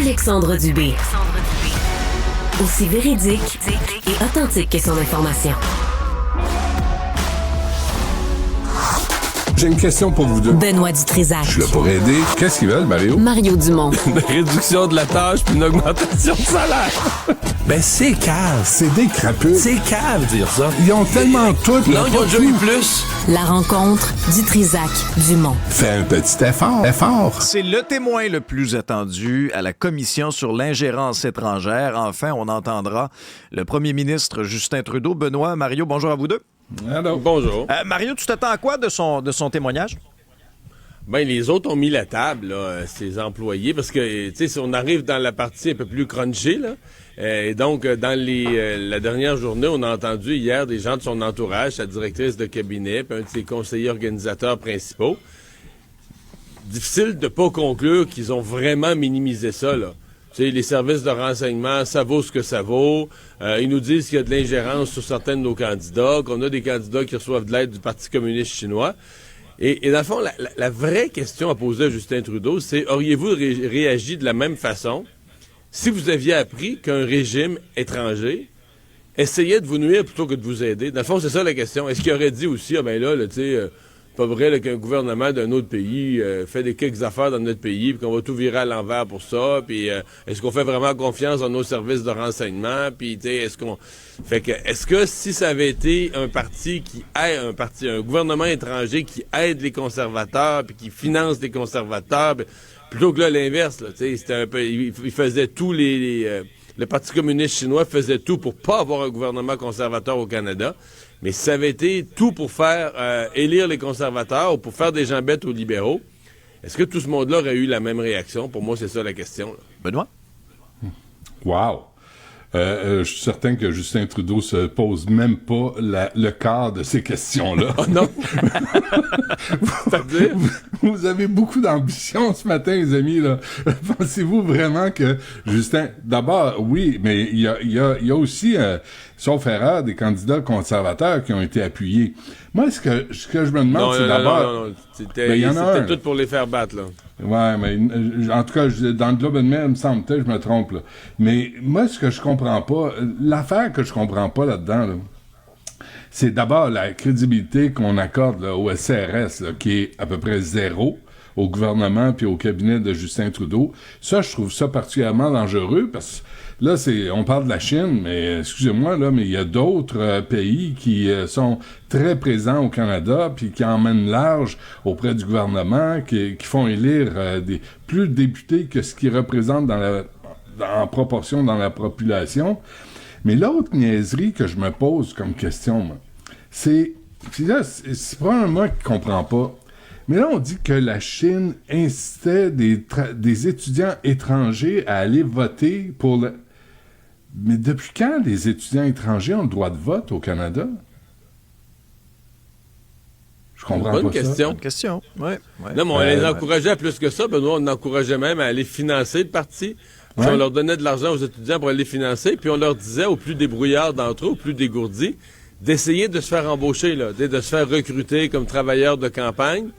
Alexandre Dubé. Aussi véridique et authentique que son information. J'ai une question pour vous deux. Benoît Dutrisac. Je suis là pour aider. Qu'est-ce qu'ils veulent, Mario? Mario Dumont. Une réduction de la tâche puis une augmentation de salaire. Ben, c'est cave. C'est des crapules. C'est cave, dire ça. Ils ont tellement tout. Non, ils ont déjà eu plus. La rencontre Dutrisac-Dumont. Fais un petit effort. C'est le témoin le plus attendu à la Commission sur l'ingérence étrangère. Enfin, on entendra le premier ministre Justin Trudeau. Benoît, Mario, bonjour à vous deux. Alors, Bonjour. Mario, tu t'attends à quoi de son témoignage? Ben, les autres ont mis la table, là, ces employés, parce que, tu sais, si on arrive dans la partie un peu plus crunchy, là, et donc, dans la dernière journée, on a entendu hier des gens de son entourage, sa directrice de cabinet, puis un de ses conseillers organisateurs principaux. Difficile de pas conclure qu'ils ont vraiment minimisé ça, là. Tu sais, les services de renseignement, ça vaut ce que ça vaut. Ils nous disent qu'il y a de l'ingérence sur certains de nos candidats, qu'on a des candidats qui reçoivent de l'aide du Parti communiste chinois. Et dans le fond, la vraie question à poser à Justin Trudeau, c'est auriez-vous réagi de la même façon si vous aviez appris qu'un régime étranger essayait de vous nuire plutôt que de vous aider? Dans le fond, c'est ça la question. Est-ce qu'il aurait dit aussi, ah ben là tu sais, pas vrai là, qu'un gouvernement d'un autre pays fait des quelques affaires dans notre pays, puis qu'on va tout virer à l'envers pour ça, puis est-ce qu'on fait vraiment confiance dans nos services de renseignement, puis tu sais, est-ce que si ça avait été un parti qui aide un gouvernement étranger qui aide les conservateurs, puis qui finance les conservateurs, plutôt que là l'inverse, là, tu sais, c'était un peu, il faisait tout le Parti communiste chinois faisait tout pour pas avoir un gouvernement conservateur au Canada. Mais si ça avait été tout pour faire élire les conservateurs ou pour faire des gens bêtes aux libéraux, est-ce que tout ce monde-là aurait eu la même réaction? Pour moi, c'est ça la question, là. Benoît? wow. Je suis certain que Justin Trudeau se pose même pas le quart de ces questions-là. Oh non! Vous avez beaucoup d'ambition ce matin, les amis, là. Pensez-vous vraiment que Justin... D'abord, oui, mais il y a aussi, sauf erreur, des candidats conservateurs qui ont été appuyés. Moi, ce que je me demande, c'est d'abord... Non. C'était tout pour les faire battre, là. Ouais, mais en tout cas, dans le Globe and Mail, il me semble, peut-être je me trompe, là. Mais moi, ce que je comprends pas, l'affaire que je comprends pas là-dedans, là, c'est d'abord la crédibilité qu'on accorde là, au SRS, là, qui est à peu près zéro au gouvernement puis au cabinet de Justin Trudeau. Ça, je trouve ça particulièrement dangereux parce que là, on parle de la Chine, mais excusez-moi, là, mais il y a d'autres pays qui sont très présents au Canada puis qui emmènent large auprès du gouvernement, qui font élire plus de députés que ce qu'ils représentent en proportion dans la population. Mais l'autre niaiserie que je me pose comme question, moi, c'est probablement moi qui comprends pas. Mais là, on dit que la Chine incitait des étudiants étrangers à aller voter pour le... Mais depuis quand les étudiants étrangers ont le droit de vote au Canada? Je comprends pas ça. Bonne question. Ouais. Non, mais on les encourageait à plus que ça. Benoît, on encourageait même à aller financer le parti. Puis on leur donnait de l'argent aux étudiants pour aller les financer. Puis on leur disait aux plus débrouillards d'entre eux, aux plus dégourdis, d'essayer de se faire embaucher, là, de se faire recruter comme travailleurs de campagne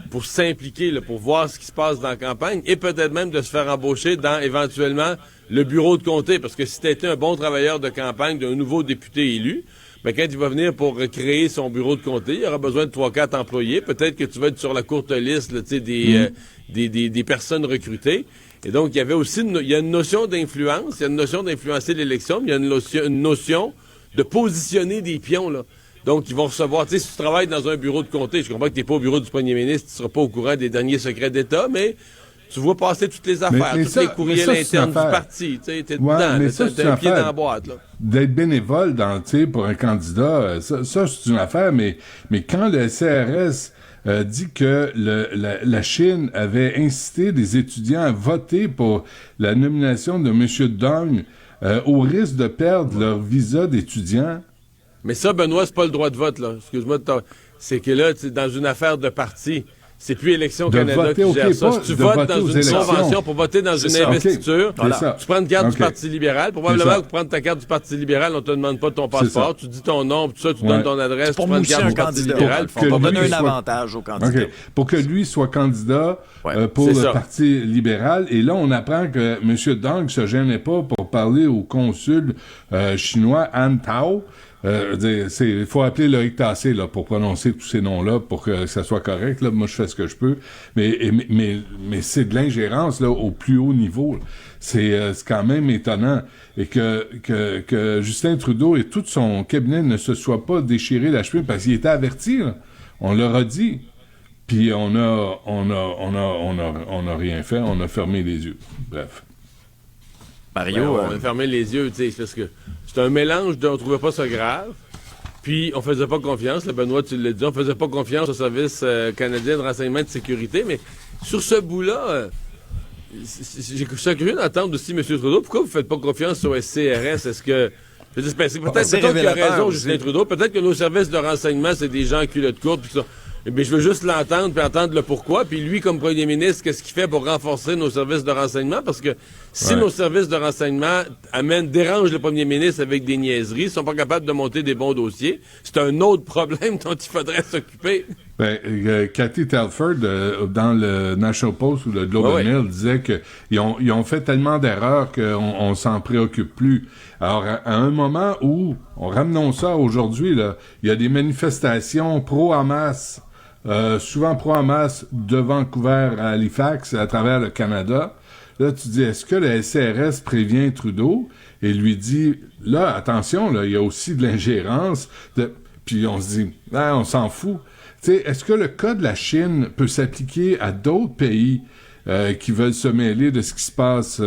pour s'impliquer, là, pour voir ce qui se passe dans la campagne et peut-être même de se faire embaucher dans, éventuellement, le bureau de comté. Parce que si tu été un bon travailleur de campagne d'un nouveau député élu, ben, quand il va venir pour créer son bureau de comté, il aura besoin de 3-4 employés. Peut-être que tu vas être sur la courte liste, là, des personnes recrutées. Et donc, il y avait aussi il y a une notion d'influence, il y a une notion d'influencer l'élection, mais il y a une notion de positionner des pions, là. Donc, ils vont recevoir, tu sais, si tu travailles dans un bureau de comté, je comprends que tu n'es pas au bureau du premier ministre, tu ne seras pas au courant des derniers secrets d'État, mais tu vois passer toutes les affaires, les courriels internes du parti, tu sais, t'es dedans, t'as un pied dans la boîte, là. D'être bénévole pour un candidat, ça c'est une affaire, mais quand le CRS dit que la Chine avait incité des étudiants à voter pour la nomination de M. Dong au risque de perdre leur visa d'étudiant. Mais ça, Benoît, c'est pas le droit de vote, là. Excuse-moi, c'est que là, dans une affaire de parti, c'est plus Élections De Canada voter, qui gère ok, ça. pas Si tu de votes voter dans aux une élections. convention pour voter dans C'est une ça. investiture, Ok. C'est ça. tu prends une carte Ok. du Parti libéral. C'est Probablement ça. que pour prendre ta carte du Parti libéral, on te demande pas ton passeport. ça. Tu dis ton nom, tout ça, tu Ouais. donnes ton adresse, tu Pour prends une mousser carte un du Parti candidat, libéral. dans le fond, pour que donner lui un soit- avantage au candidat. OK. Pour que lui soit candidat Ouais, pour c'est le ça. Parti libéral. Et là, on apprend que M. Dong se gênait pas pour parler au consul chinois Han Tao. Il faut appeler Loïc Tassé là, pour prononcer tous ces noms-là pour que ça soit correct. Là. Moi, je fais ce que je peux. Mais c'est de l'ingérence là, au plus haut niveau. C'est quand même étonnant. Et que Justin Trudeau et tout son cabinet ne se soient pas déchirés la cheville parce qu'il était averti. Là. On leur a dit. Puis on a rien fait. On a fermé les yeux. Bref. Mario, On a fermé les yeux, tu sais, parce que c'est un mélange de on trouvait pas ça grave, puis on faisait pas confiance, le Benoît, tu l'as dit, on faisait pas confiance au service canadien de renseignement et de sécurité, mais sur ce bout-là, je suis curieux d'entendre aussi M. Trudeau, pourquoi vous faites pas confiance au SCRS? Est-ce que... peut-être qu'il a raison, aussi. Justin Trudeau, peut-être que nos services de renseignement, c'est des gens en culotte courte, puis ça. Mais je veux juste l'entendre, puis entendre le pourquoi. Puis lui, comme premier ministre, qu'est-ce qu'il fait pour renforcer nos services de renseignement? Parce que si nos services de renseignement dérangent le premier ministre avec des niaiseries, ils sont pas capables de monter des bons dossiers, c'est un autre problème dont il faudrait s'occuper. Cathy Telford, dans le National Post ou le Globe and Mail, disait qu'ils ont fait tellement d'erreurs qu'on s'en préoccupe plus. Alors, à un moment où, ramenons ça aujourd'hui, là, il y a des manifestations pro-Hamas, souvent pro-Hamas de Vancouver à Halifax, à travers le Canada. Là, tu dis, est-ce que le SCRS prévient Trudeau et lui dit, là, attention, là, il y a aussi de l'ingérence. Puis on se dit, on s'en fout. Tu sais, est-ce que le cas de la Chine peut s'appliquer à d'autres pays qui veulent se mêler de ce qui se passe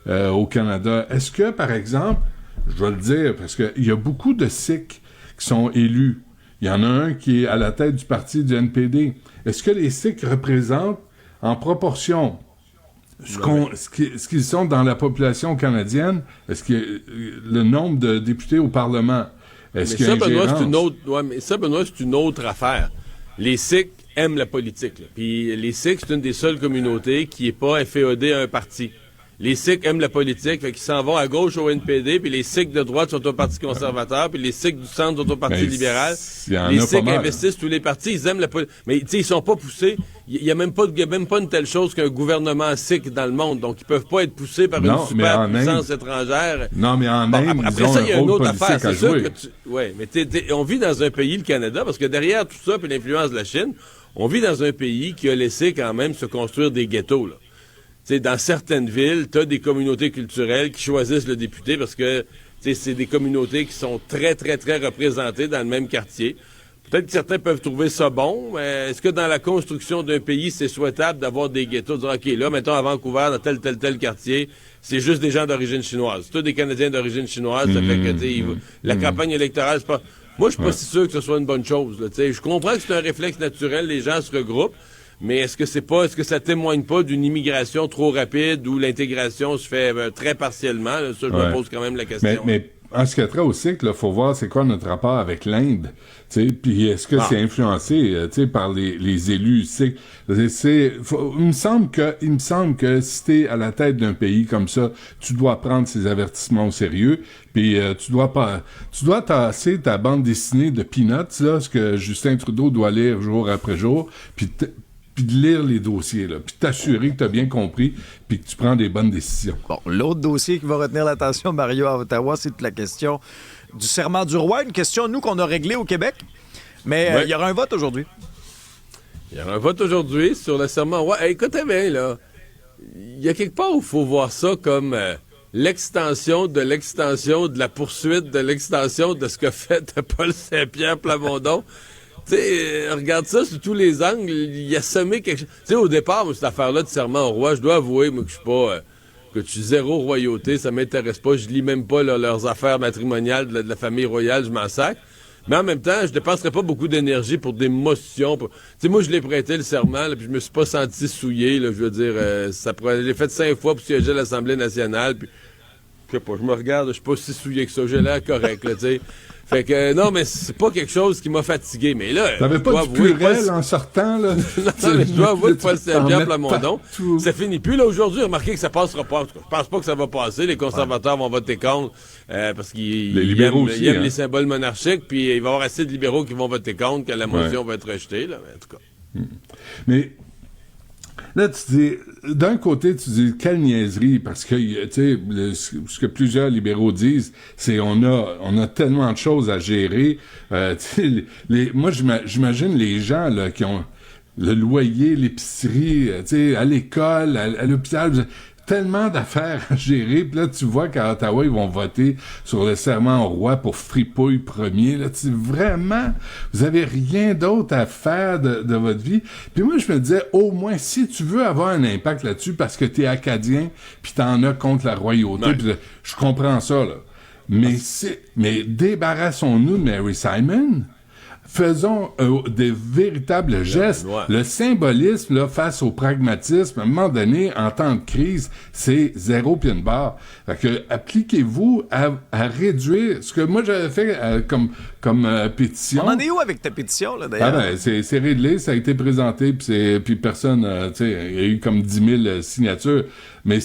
au Canada? Est-ce que, par exemple, je vais le dire, parce qu'il y a beaucoup de Sikhs qui sont élus. Il y en a un qui est à la tête du parti du NPD. Est-ce que les Sikhs représentent en proportion ce qu'ils sont dans la population canadienne? Est-ce que le nombre de députés au Parlement? Est-ce qu'il y a Benoît, c'est une autre affaire. Les Sikhs aiment la politique. Là. Puis les Sikhs, c'est une des seules communautés qui n'est pas inféodée à un parti. Les Sikhs aiment la politique, fait qu'ils s'en vont à gauche au NPD, puis les Sikhs de droite sont au Parti conservateur, puis les Sikhs du centre sont au Parti libéral. Les Sikhs investissent tous les partis, ils aiment la politique. Mais tu sais, ils sont pas poussés. Il y a même pas une telle chose qu'un gouvernement sikh dans le monde, donc ils peuvent pas être poussés par une super puissance étrangère. Non, mais en Inde, après ça, il y a une autre affaire. C'est sûr mais on vit dans un pays, le Canada, parce que derrière tout ça, puis l'influence de la Chine, on vit dans un pays qui a laissé quand même se construire des ghettos, là. T'sais, dans certaines villes, tu as des communautés culturelles qui choisissent le député parce que c'est des communautés qui sont très, très, très représentées dans le même quartier. Peut-être que certains peuvent trouver ça bon, mais est-ce que dans la construction d'un pays, c'est souhaitable d'avoir des ghettos? De dire, OK, là, mettons, à Vancouver, dans tel quartier, c'est juste des gens d'origine chinoise. C'est tous des Canadiens d'origine chinoise. Ça fait que la campagne électorale, c'est pas... Moi, je suis pas si sûr que ce soit une bonne chose. Je comprends que c'est un réflexe naturel, les gens se regroupent. Mais est-ce que ça témoigne pas d'une immigration trop rapide où l'intégration se fait très partiellement? Là, ça, je me pose quand même la question. Mais en ce qui a trait au Sikh, il faut voir c'est quoi notre rapport avec l'Inde. Puis est-ce que c'est influencé par les élus Sikhs? Il me semble que si t'es à la tête d'un pays comme ça, tu dois prendre ces avertissements au sérieux. Puis tu dois tasser ta bande dessinée de Peanuts, là, ce que Justin Trudeau doit lire jour après jour, puis de lire les dossiers, là, puis t'assurer que tu as bien compris, puis que tu prends des bonnes décisions. Bon, l'autre dossier qui va retenir l'attention, Mario, à Ottawa, c'est la question du serment du roi, une question, nous, qu'on a réglée au Québec, mais il y aura un vote aujourd'hui. Il y aura un vote aujourd'hui sur le serment roi. Hey, écoutez bien, là, il y a quelque part où il faut voir ça comme l'extension de la poursuite de l'extension de ce que fait Paul Saint-Pierre Plamondon. Tu sais, regarde ça sous tous les angles, il a semé quelque chose. Tu sais, au départ, moi, cette affaire-là de serment au roi, je dois avouer, moi, que je suis pas... que je suis zéro royauté, ça m'intéresse pas, je lis même pas là, leurs affaires matrimoniales de la famille royale, je m'en sac. Mais en même temps, je dépenserais pas beaucoup d'énergie pour des motions. Tu sais, moi, je l'ai prêté le serment, là, puis je me suis pas senti souillé, là, je veux dire, je l'ai fait 5 fois pour siéger à l'Assemblée nationale, puis je sais pas, je me regarde, je suis pas si souillé que ça, j'ai l'air correct, là, tu sais. Fait que, non, mais c'est pas quelque chose qui m'a fatigué. Mais là, t'avais pas du purel en sortant, là? Non, mais je dois avouer que Paul Saint-Pierre Plamondon, ça finit plus. Là, aujourd'hui, remarquez que ça passera pas. Je pense pas que ça va passer. Les conservateurs vont voter contre parce qu'ils aiment les symboles monarchiques, puis il va y avoir assez de libéraux qui vont voter contre quand la motion va être rejetée. Là, mais en tout cas. Mais là, tu dis, d'un côté, tu dis, quelle niaiserie, parce que, tu sais, ce que plusieurs libéraux disent, c'est on a tellement de choses à gérer. Tu sais, moi, j'imagine les gens, là, qui ont le loyer, l'épicerie, tu sais, à l'école, à l'hôpital, tellement d'affaires à gérer. Puis là, tu vois qu'à Ottawa, ils vont voter sur le serment au roi pour Fripouille premier. Là, tu dis, vraiment, vous avez rien d'autre à faire de votre vie. Puis moi, je me disais, au moins, si tu veux avoir un impact là-dessus parce que t'es acadien, puis t'en as contre la royauté, puis je comprends ça, là. Mais débarrassons-nous de Mary Simon. Faisons des véritables gestes. Le symbolisme là, face au pragmatisme, à un moment donné, en temps de crise, c'est zéro pied de barre. Fait que appliquez-vous à réduire ce que moi j'avais fait comme pétition. On en est où avec ta pétition, là, d'ailleurs? Ah ben, c'est réglé, ça a été présenté, puis personne, tu sais, il y a eu comme 10 000 signatures. Mais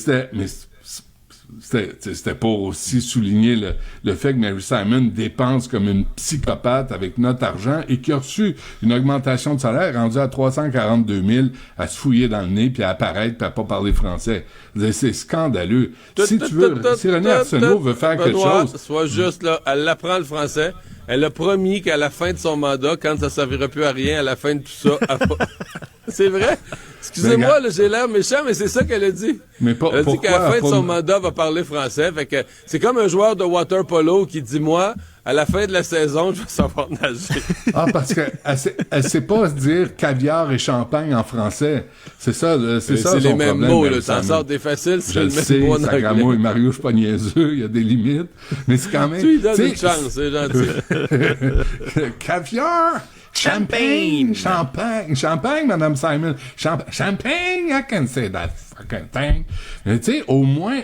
c'était pour aussi souligner le fait que Mary Simon dépense comme une psychopathe avec notre argent et qui a reçu une augmentation de salaire rendue à 342 000 à se fouiller dans le nez puis à apparaître puis à pas parler français. C'est scandaleux. Si René Arsenault veut faire quelque chose... Soit juste, là, elle apprend le français. Elle a promis qu'à la fin de son mandat, quand ça servira plus à rien, à la fin de tout ça... C'est vrai? Excusez-moi, là, j'ai l'air méchant, mais c'est ça qu'elle a dit. Mais elle a dit qu'à la fin de son mandat, elle va parler français. Fait que c'est comme un joueur de water polo qui dit, moi, à la fin de la saison, je vais savoir nager. Ah, parce qu'elle sait pas se dire caviar et champagne en français. C'est ça, c'est ça. C'est les son mêmes problème, mots, là. T'en sors des faciles, c'est je le même mot en anglais. Mario, je suis pas niaiseux, il y a des limites. Mais c'est quand même. Tu lui donnes une chance, c'est gentil. Caviar! Champagne, Madame Simon. Champagne, I can say that fucking thing. Tu sais, au moins,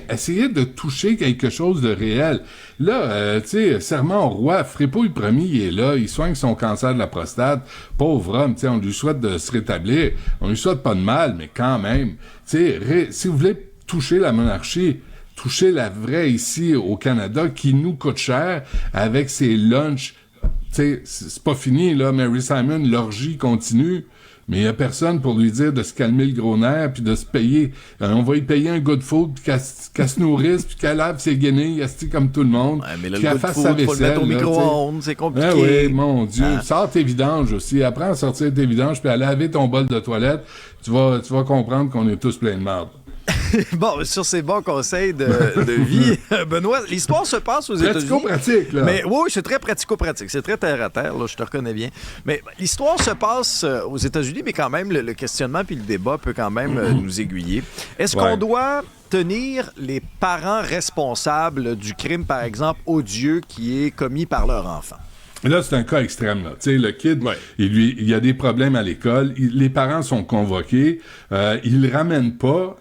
essayer de toucher quelque chose de réel. Là, tu sais, serment au roi, Fripouille premier, il est là, il soigne son cancer de la prostate. Pauvre homme, tu sais, on lui souhaite de se rétablir. On lui souhaite pas de mal, mais quand même. Tu sais, si vous voulez toucher la monarchie, toucher la vraie ici au Canada, qui nous coûte cher avec ses lunchs. Tu sais, c'est pas fini, là, Mary Simon, l'orgie continue, mais il y a personne pour lui dire de se calmer le gros nerf, puis de se payer. On va y payer un good food, puis qu'elle se nourrisse, puis qu'elle lave ses guenilles, comme tout le monde, ouais, puis qu'elle fasse sa vaisselle. Faut le mettre au micro-ondes, c'est compliqué. Ah oui, mon Dieu. Sors tes vidanges aussi. Apprends à sortir tes vidanges, puis à laver ton bol de toilette. Tu vas comprendre qu'on est tous pleins de marde. Bon, sur ces bons conseils de vie, Benoît, l'histoire se passe aux États-Unis. Pratico-pratique, là. Mais oui, c'est très pratico-pratique. C'est très terre-à-terre, là, je te reconnais bien. Mais l'histoire se passe aux États-Unis, mais quand même, le questionnement puis le débat peut quand même nous aiguiller. Est-ce qu'on doit tenir les parents responsables du crime, par exemple, odieux qui est commis par leur enfant? Là, c'est un cas extrême, là. Tu sais, le kid, il y a des problèmes à l'école. Les parents sont convoqués. Ils le ramènent pas.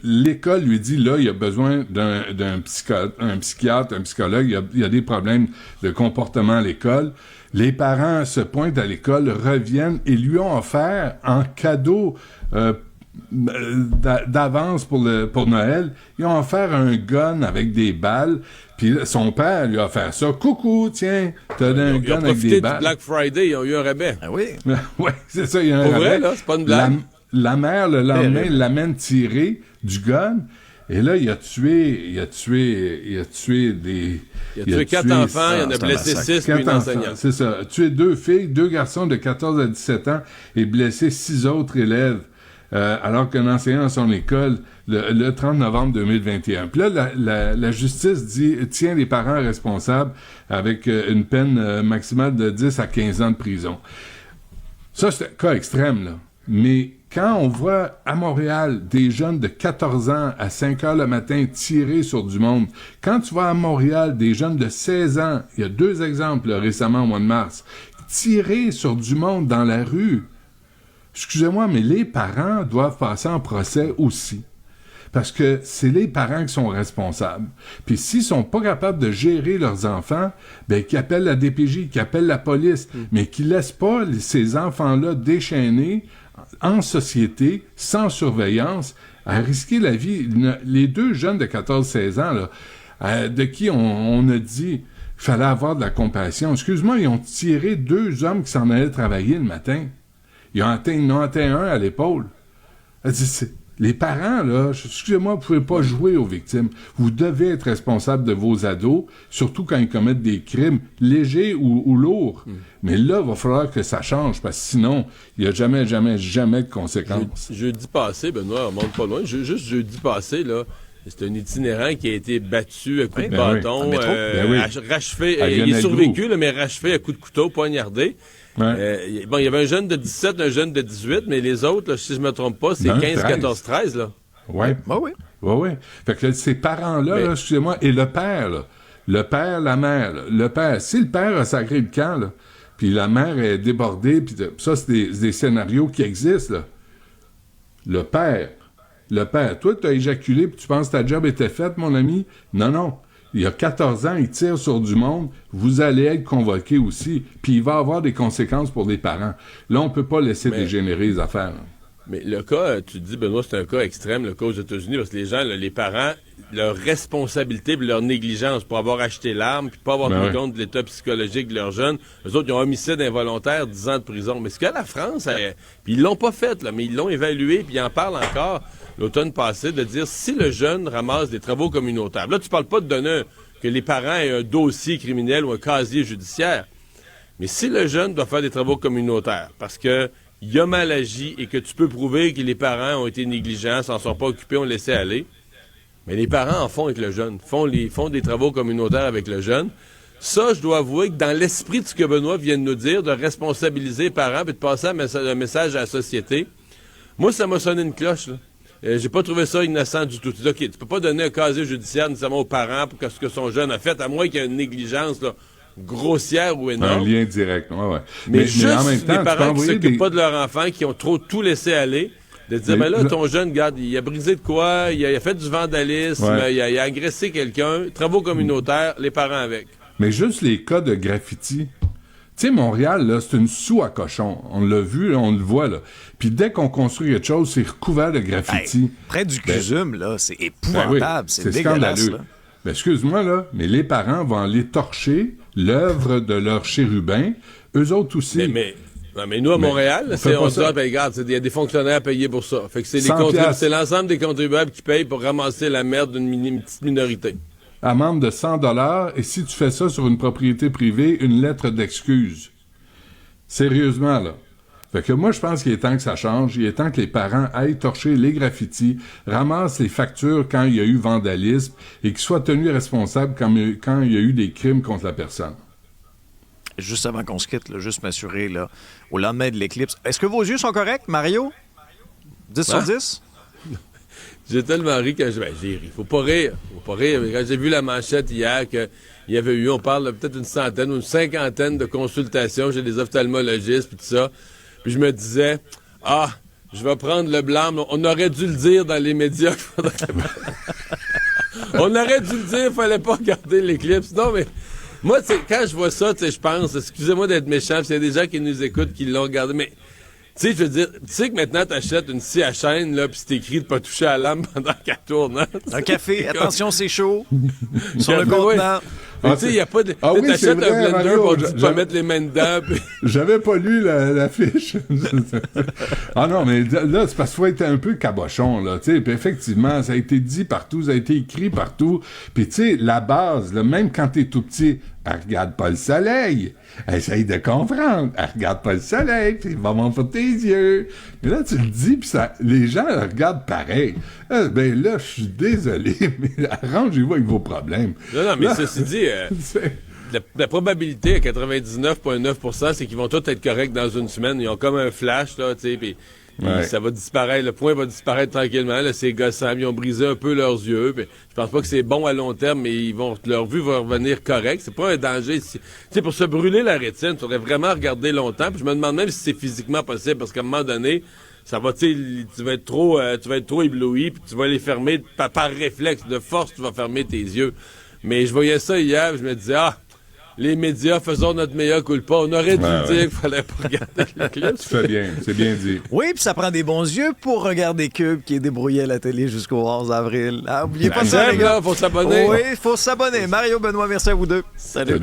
L'école lui dit, là, il a besoin d'un psychiatre, un psychologue. Il y a des problèmes de comportement à l'école. Les parents se pointent à l'école, reviennent et lui ont offert en cadeau d'avance pour Noël. Ils ont offert un gun avec des balles. Puis son père lui a offert ça. Coucou, tiens, t'as un gun avec des balles. Du Black Friday, ils ont eu un rabais. Ah oui? Oui, c'est ça, il y a un rabais. Pour vrai, là, c'est pas une blague. La mère, le lendemain, l'amène tirer du gun. Et là, il a tué 4 enfants, il en a blessé 6, puis une enseignante. C'est ça. Il a tué 2 filles, 2 garçons de 14 à 17 ans et blessé 6 autres élèves. Alors qu'un enseignant à son école, le 30 novembre 2021. Puis là, la justice tient les parents responsables avec une peine maximale de 10 à 15 ans de prison. Ça, c'est un cas extrême, là. Mais quand on voit à Montréal des jeunes de 14 ans à 5 heures le matin tirer sur du monde, quand tu vois à Montréal des jeunes de 16 ans, il y a 2 exemples récemment au mois de mars, tirer sur du monde dans la rue, excusez-moi, mais les parents doivent passer en procès aussi. Parce que c'est les parents qui sont responsables. Puis s'ils sont pas capables de gérer leurs enfants, ben qu'ils appellent la DPJ, qu'ils appellent la police, mais qu'ils laissent pas ces enfants-là déchaînés en société, sans surveillance, à risquer la vie. Les deux jeunes de 14-16 ans, là, de qui on a dit qu'il fallait avoir de la compassion. Excuse-moi, ils ont tiré 2 hommes qui s'en allaient travailler le matin. Ils en ont atteint un à l'épaule. Les parents, là, excusez-moi, vous pouvez pas jouer aux victimes. Vous devez être responsable de vos ados, surtout quand ils commettent des crimes légers ou lourds. Mais là, il va falloir que ça change, parce que sinon, il n'y a jamais de conséquences. Jeudi passé, Benoît, on monte pas loin, juste jeudi passé, là, c'est un itinérant qui a été battu à coups de bâton, rachevé, il est survécu, là, mais rachevé à coups de couteau, poignardé. Ouais. Il y avait un jeune de 17, un jeune de 18, mais les autres, là, si je me trompe pas, c'est 15, 14, 13, là. Ouais. Oui. Fait que ces parents-là, là, excusez-moi, et le père, là, le père, la mère, là, le père, si le père a sacré le camp, là, puis la mère est débordée, puis ça, c'est des scénarios qui existent, là. Le père, toi, tu as éjaculé, puis tu penses que ta job était faite, mon ami? Non. Il y a 14 ans, il tire sur du monde, vous allez être convoqué aussi, puis il va avoir des conséquences pour les parents. Là, on peut pas laisser dégénérer les affaires. Là. Mais le cas, tu dis, Benoît, c'est un cas extrême, le cas aux États-Unis, parce que les gens, là, les parents, leur responsabilité et leur négligence pour avoir acheté l'arme, puis pas avoir tenu compte de l'état psychologique de leurs jeunes, eux autres, ils ont homicide involontaire, 10 ans de prison. Mais ce que la France, puis ils l'ont pas fait, là, mais ils l'ont évalué, puis ils en parlent encore l'automne passé, de dire si le jeune ramasse des travaux communautaires. Là, tu parles pas de donner que les parents aient un dossier criminel ou un casier judiciaire, mais si le jeune doit faire des travaux communautaires, parce que il a mal agi et que tu peux prouver que les parents ont été négligents, s'en sont pas occupés, ont laissé aller, mais les parents en font avec le jeune, font des travaux communautaires avec le jeune. Ça, je dois avouer que dans l'esprit de ce que Benoît vient de nous dire, de responsabiliser les parents et de passer un message à la société, moi, ça m'a sonné une cloche, là. J'ai pas trouvé ça innocent du tout. OK, tu peux pas donner un casier judiciaire nécessairement aux parents pour que ce que son jeune a fait, à moins qu'il y ait une négligence là, grossière ou énorme. Un lien direct, ouais. Mais juste en même temps, les parents qui s'occupent pas de leur enfant, qui ont trop tout laissé aller, de dire, là, ton jeune, regarde, il a brisé de quoi, il a fait du vandalisme, il a agressé quelqu'un, travaux communautaires, les parents avec. Mais juste les cas de graffiti. Tu sais, Montréal, là, c'est une soue à cochon. On l'a vu, là, on le voit, là. Puis dès qu'on construit quelque chose, c'est recouvert de graffiti. Près du CUSUM, là, c'est épouvantable, c'est dégueulasse, scandaleux. Là. Excuse-moi, là, mais les parents vont aller torcher l'œuvre de leur chérubin, eux autres aussi. Mais nous, à Montréal, on se dit, regarde, il y a des fonctionnaires payés pour ça. Fait que c'est l'ensemble des contribuables qui payent pour ramasser la merde d'une petite minorité. Amende de 100 $, et si tu fais ça sur une propriété privée, une lettre d'excuse. Sérieusement, là. Fait que moi, je pense qu'il est temps que ça change. Il est temps que les parents aillent torcher les graffitis, ramassent les factures quand il y a eu vandalisme et qu'ils soient tenus responsables quand il y a eu des crimes contre la personne. Juste avant qu'on se quitte, là, juste m'assurer, là, au lendemain de l'éclipse. Est-ce que vos yeux sont corrects, Mario? 10 sur 10? J'ai tellement ri quand j'ai ri. Faut pas rire. Quand j'ai vu la manchette hier qu'il y avait eu, on parle de peut-être une centaine ou une cinquantaine de consultations chez des ophtalmologistes puis tout ça. Puis je me disais, je vais prendre le blanc. On aurait dû le dire dans les médias. On aurait dû le dire, fallait pas regarder l'éclipse. Non, mais moi, quand je vois ça, je pense, excusez-moi d'être méchant, il y a des gens qui nous écoutent qui l'ont regardé, mais tu sais, je veux dire, tu sais que maintenant, t'achètes une scie à chaîne, là, pis c'est écrit de pas toucher à la lame pendant qu'elle tourne, hein? Un café, attention, c'est chaud. Sur le contenant. Tu sais, il n'y a pas de. T'achètes un blender pour ne pas mettre les mains dedans. Pis... J'avais pas lu la fiche. Non, mais là, c'est parce qu'il faut être un peu cabochon, là, tu sais. Puis effectivement, ça a été dit partout, ça a été écrit partout. Puis tu sais, la base, là, même quand t'es tout petit, regarde pas le soleil. Essaye de comprendre. Regarde pas le soleil, puis il va m'enfoncer tes yeux. Mais là, tu le dis, puis les gens le regardent pareil. Ben là, je suis désolé, mais arrangez-vous avec vos problèmes. Non, mais ceci dit, la probabilité à 99,9%, c'est qu'ils vont tous être corrects dans une semaine. Ils ont comme un flash, là, tu sais, puis ça va disparaître. Le point va disparaître tranquillement. Là, ces gossants, ils ont brisé un peu leurs yeux. Puis je pense pas que c'est bon à long terme, mais leur vue va revenir correcte. C'est pas un danger. Tu sais, pour se brûler la rétine, il faudrait vraiment regarder longtemps. Puis je me demande même si c'est physiquement possible, parce qu'à un moment donné, ça va, tu vas être trop ébloui, puis tu vas les fermer par réflexe, de force, tu vas fermer tes yeux. Mais je voyais ça hier, je me disais, les médias, faisons notre meilleur culpa. On aurait dû dire qu'il fallait pas regarder le clip. Tu fais bien, c'est bien dit. Oui, puis ça prend des bons yeux pour regarder Cube qui est débrouillé à la télé jusqu'au 11 avril. Oubliez pas ça, les gars. Faut s'abonner. Oui, faut s'abonner. Mario, Benoît, merci à vous deux. Salut.